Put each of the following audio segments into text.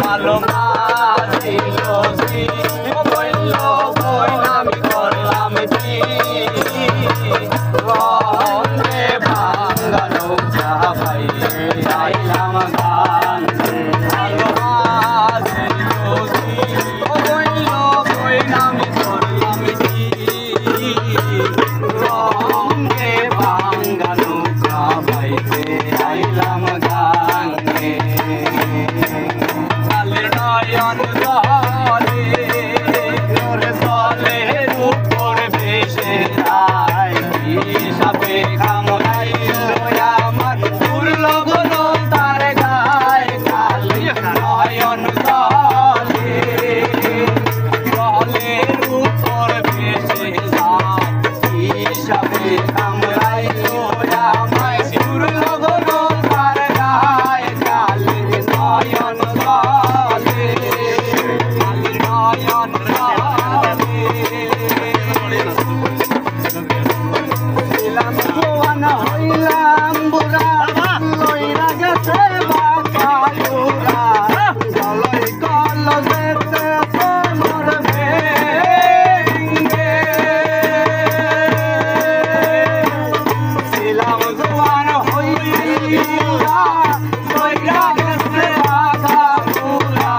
ভালো মাঝিল বলল আমি করলাম কি রঙে ভাঙ্গা নৌকা পাইলে আইলাম গান ভালো মাঝিল বলল আমি করলাম কি রঙে ভাঙ্গা নৌকা পাইলে আইলাম গান নয়ন জলের উপর ভেসে যায় সাপে কামড়াইল আমার উড়ল গল তার গায়ে কালি নয়ন জলের উপর ভেসে যায় সাপে কামড়াইল আমার উড়ল গল তার গায়ে কালি নয়ন হইলাম বুড়া লইরা গেছে বাকালুরা জলই কল যেতে মোর ভেঙ্গে ছিলাম জোয়ান হইলা লইরা গেছে বাকালুরা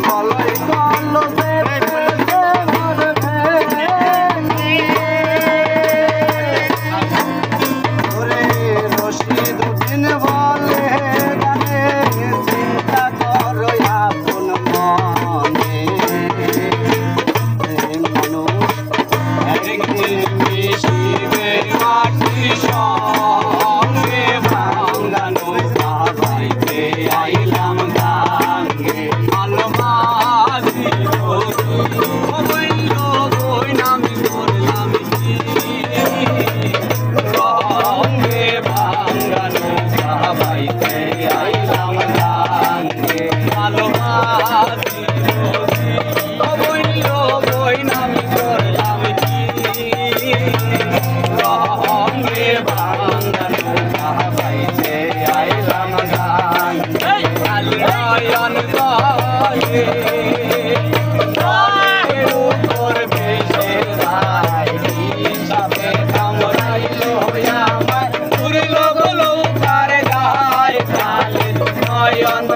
জলই কল যেতে মোর ভেঙ্গে রশিদুদ্দিন বলে গানে চিন্তা করো আপন মনে মানুষ একদিন মিশিবে মাটির সঙ্গে ভাঙ্গা নৌকা বাইতে আইলাম গাঙ্গে ভালো মাঝিল বলল আমি করলাম কি রঙে ভাঙ্গা নৌকা বাইতে আইলাম গাঙ্গে ভালো মাঝিল বলল আমি করলাম কি রঙে ভাঙ্গা নৌকা বাইতে আইলাম গাঙ্গে নয়ন জলের উপর ভেসে যায় সাপে কামড়াইল আমার উড়ল গল তার গায়ে কালি নয়ন